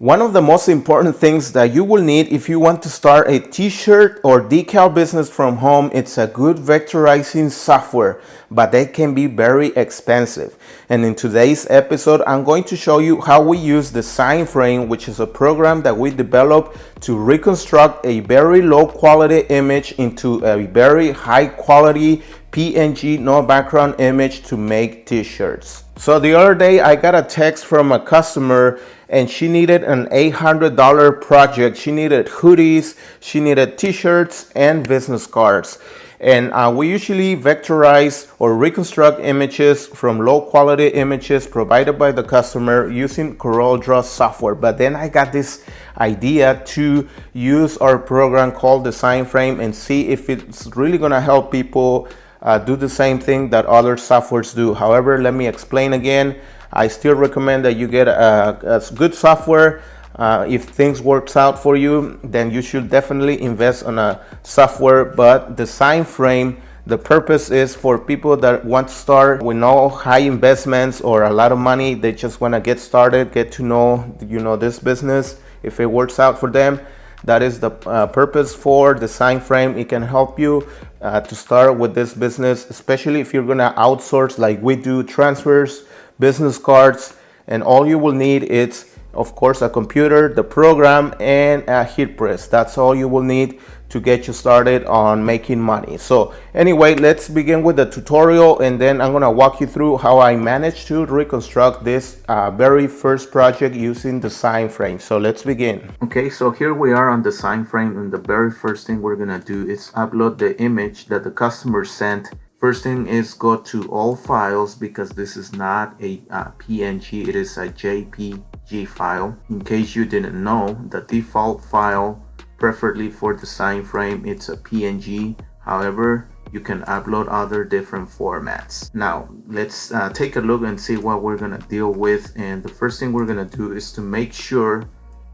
One of the most important things that you will need if you want to start a t-shirt or decal business from home, it's a good vectorizing software, but they can be very expensive. And in today's episode, I'm going to show you how we use the Sign Frame, which is a program that we developed to reconstruct a very low quality image into a very high quality PNG no background image to make t-shirts. So the other day I got a text from a customer and she needed an $800 project. She needed hoodies, she needed t-shirts and business cards. And we usually vectorize or reconstruct images from low quality images provided by the customer using CorelDRAW software. But then I got this idea to use our program called the Sign Frame and see if it's really gonna help people do the same thing that other softwares do. However, let me explain again. I still recommend that you get a good software. If things works out for you, then you should definitely invest on a software. But the Sign Frame, the purpose is for people that want to start with no high investments or a lot of money. They just want to get started, get to know, this business. If it works out for them, that is the purpose for the Sign Frame. It can help you to start with this business, especially if you're gonna outsource like we do, transfers, business cards, and all you will need is, of course, a computer, the program, and a heat press. That's all you will need to get you started on making money. So anyway, let's begin with the tutorial, and then I'm gonna walk you through how I managed to reconstruct this very first project using the Sign Frame. So let's begin. Okay, so here we are on the Sign Frame, and the very first thing we're gonna do is upload the image that the customer sent. First thing is go to all files, because this is not a PNG, it is a JPG file. In case you didn't know, the default file preferably for the Sign Frame, it's a PNG. However, you can upload other different formats. Now let's take a look and see what we're gonna deal with. And the first thing we're gonna do is to make sure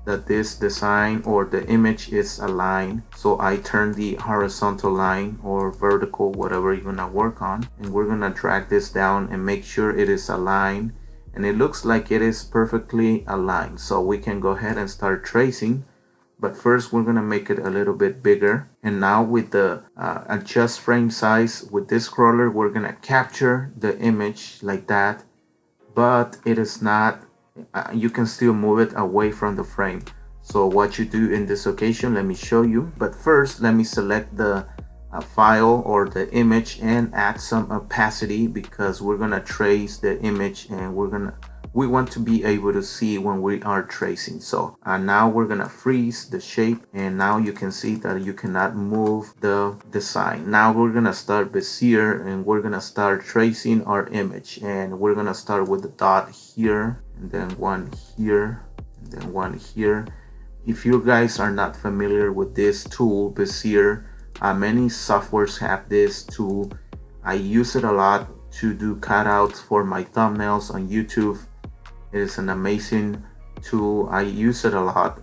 that this design or the image is aligned. So I turn the horizontal line or vertical, whatever you're gonna work on, and we're gonna drag this down and make sure it is aligned, and it looks like it is perfectly aligned. So we can go ahead and start tracing, but first we're gonna make it a little bit bigger. And now with the adjust frame size, with this scroller, we're gonna capture the image like that, but it is not, you can still move it away from the frame. So what you do in this occasion, let me show you. But first, let me select the file or the image and add some opacity, because we're gonna trace the image and we want to be able to see when we are tracing. So now we're gonna freeze the shape, and now you can see that you cannot move the design. Now we're gonna start Bezier, and we're gonna start tracing our image, and we're gonna start with the dot here, and then one here, and then one here. If you guys are not familiar with this tool, Bezier, many softwares have this tool. I use it a lot to do cutouts for my thumbnails on YouTube. It is an amazing tool. I use it a lot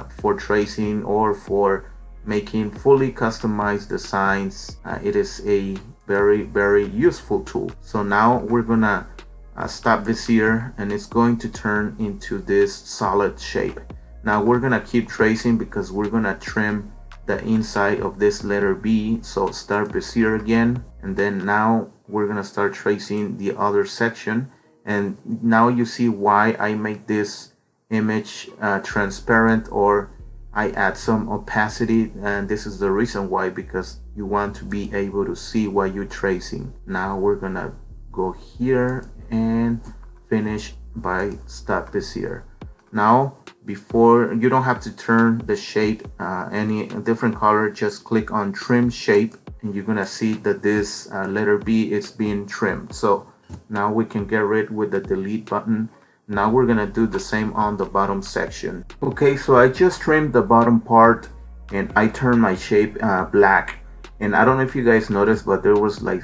for tracing or for making fully customized designs. It is a very, very useful tool. So now we're gonna stop this here, and it's going to turn into this solid shape. Now we're gonna keep tracing because we're gonna trim the inside of this letter B. So start Bezier again, and then now we're gonna start tracing the other section. And now you see why I make this image transparent, or I add some opacity, and this is the reason why, because you want to be able to see what you're tracing. Now we're gonna go here and finish by stop Bezier. Now, before, you don't have to turn the shape any different color, just click on trim shape, and you're gonna see that this letter B is being trimmed. So now we can get rid with the delete button. Now we're gonna do the same on the bottom section. Okay, so I just trimmed the bottom part, and I turned my shape black. And I don't know if you guys noticed, but there was like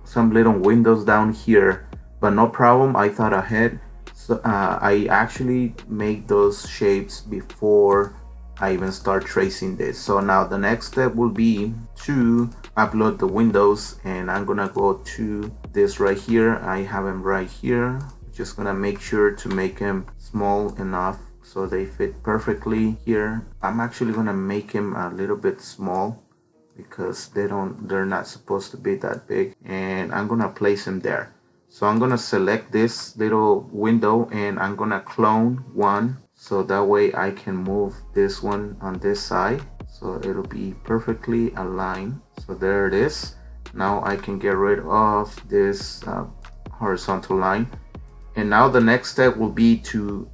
some little windows down here, but no problem, I thought ahead. So I actually make those shapes before I even start tracing this. So now the next step will be to upload the windows, and I'm gonna go to this right here. I have them right here. Just gonna make sure to make them small enough so they fit perfectly here. I'm actually gonna make him a little bit small because they're not supposed to be that big, and I'm gonna place him there. So I'm gonna select this little window and I'm gonna clone one, so that way I can move this one on this side, so it'll be perfectly aligned. So there it is. Now I can get rid of this horizontal line, and now the next step will be to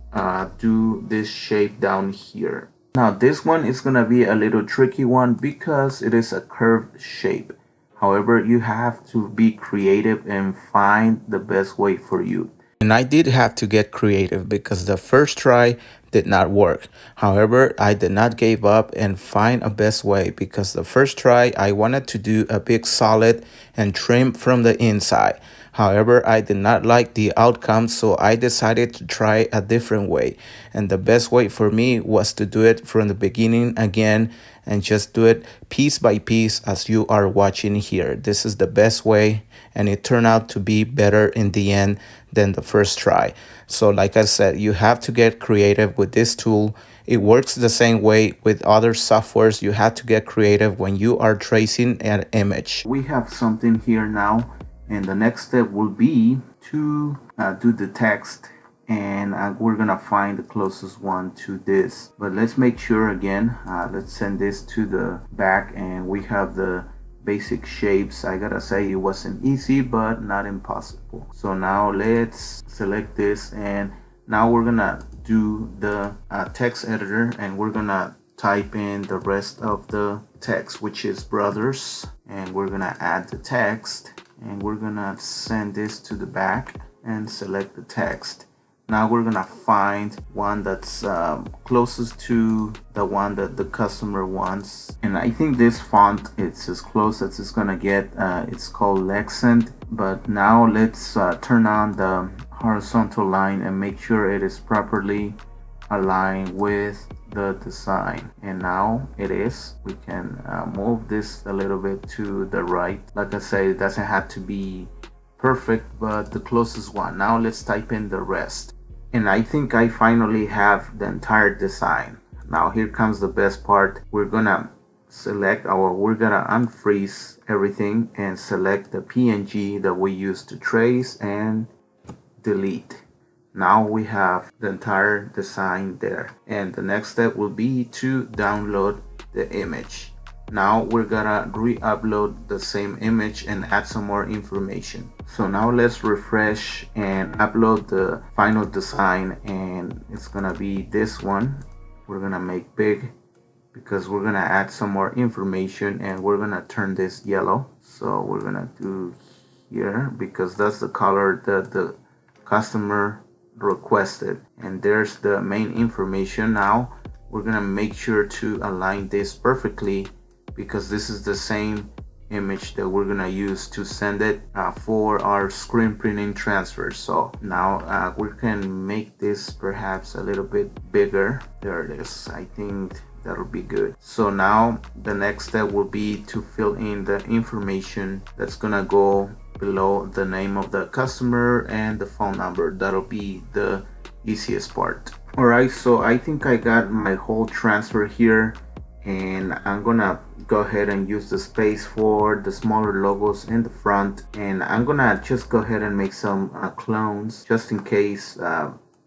do this shape down here. Now this one is gonna be a little tricky one because it is a curved shape. However, you have to be creative and find the best way for you. And I did have to get creative because the first try did not work. However, I did not give up and find a best way, because the first try I wanted to do a big solid and trim from the inside. However, I did not like the outcome, so I decided to try a different way. And the best way for me was to do it from the beginning again and just do it piece by piece as you are watching here. This is the best way, and it turned out to be better in the end than the first try. So like I said, you have to get creative with this tool. It works the same way with other softwares. You have to get creative when you are tracing an image. We have something here now, and the next step will be to do the text, and we're gonna find the closest one to this. But let's make sure again, let's send this to the back, and we have the basic shapes. I gotta say, it wasn't easy but not impossible. So now let's select this, and now we're gonna do the text editor, and we're gonna type in the rest of the text, which is brothers, and we're gonna add the text, and we're gonna send this to the back and select the text. Now we're gonna find one that's closest to the one that the customer wants, and I think this font, it's as close as it's gonna get. It's called Lexant. But now let's turn on the horizontal line and make sure it is properly aligned with the design, and now it is. We can move this a little bit to the right. Like I say, it doesn't have to be perfect, but the closest one. Now let's type in the rest, and I think I finally have the entire design. Now here comes the best part. We're gonna we're gonna unfreeze everything and select the PNG that we used to trace and delete. Now we have the entire design there, and the next step will be to download the image. Now we're gonna re-upload the same image and add some more information. So now let's refresh and upload the final design, and it's gonna be this one. We're gonna make big because we're gonna add some more information, and we're gonna turn this yellow. So we're gonna do here because that's the color that the customer requested, and there's the main information. Now we're gonna make sure to align this perfectly because this is the same image that we're gonna use to send it for our screen printing transfer. So now we can make this perhaps a little bit bigger. There it is. I think that'll be good. So now the next step will be to fill in the information that's gonna go below the name of the customer and the phone number. That'll be the easiest part. Alright, so I think I got my whole transfer here, and I'm gonna go ahead and use the space for the smaller logos in the front, and I'm gonna just go ahead and make some clones just in case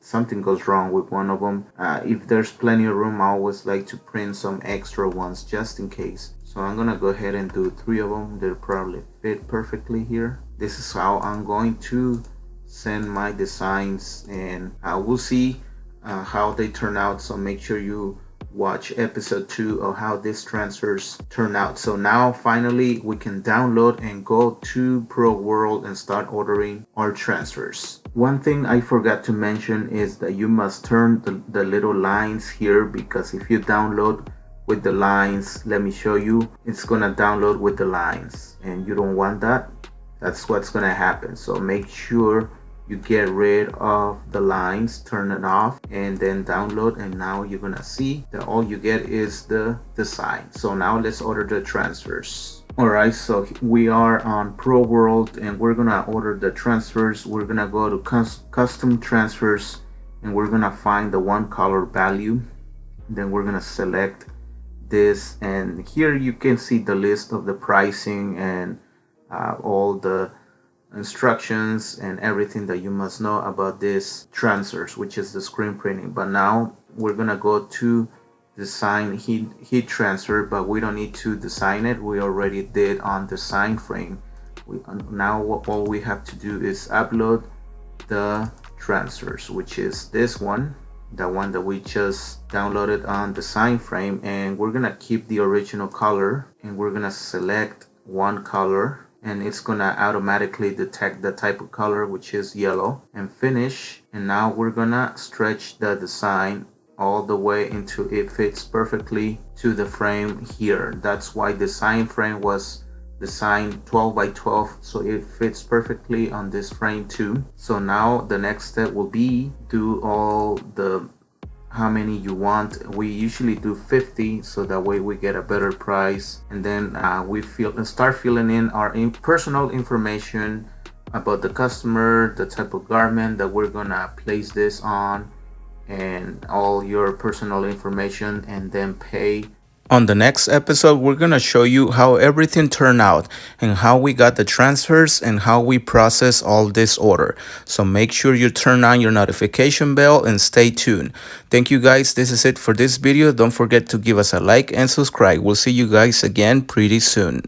something goes wrong with one of them. If there's plenty of room, I always like to print some extra ones just in case. So I'm gonna go ahead and do 3 of them. They'll probably fit perfectly here. This is how I'm going to send my designs, and we'll see how they turn out. So make sure you watch episode 2 of how these transfers turn out. So now finally we can download and go to Pro World and start ordering our transfers. One thing I forgot to mention is that you must turn the little lines here, because if you download with the lines, let me show you, it's gonna download with the lines, and you don't want that. That's what's gonna happen. So make sure you get rid of the lines, turn it off, and then download, and now you're gonna see that all you get is the design. So now let's order the transfers. Alright, so we are on Pro World and we're gonna order the transfers. We're gonna go to custom transfers, and we're gonna find the one color value. Then we're gonna select this, and here you can see the list of the pricing and all the instructions and everything that you must know about this transfers, which is the screen printing. But now we're gonna go to design heat transfer, but we don't need to design it. We already did on design frame. Now all we have to do is upload the transfers, which is this one, the one that we just downloaded on design frame, and we're gonna keep the original color, and we're gonna select one color, and it's gonna automatically detect the type of color, which is yellow, and finish. And now we're gonna stretch the design all the way into it fits perfectly to the frame here. That's why design frame was designed 12 by 12, so it fits perfectly on this frame too. So now the next step will be do all the how many you want. We usually do 50, so that way we get a better price. And then we start filling in our personal information about the customer, the type of garment that we're gonna place this on, and all your personal information, and then pay. On the next episode, we're going to show you how everything turned out and how we got the transfers and how we process all this order. So make sure you turn on your notification bell and stay tuned. Thank you guys. This is it for this video. Don't forget to give us a like and subscribe. We'll see you guys again pretty soon.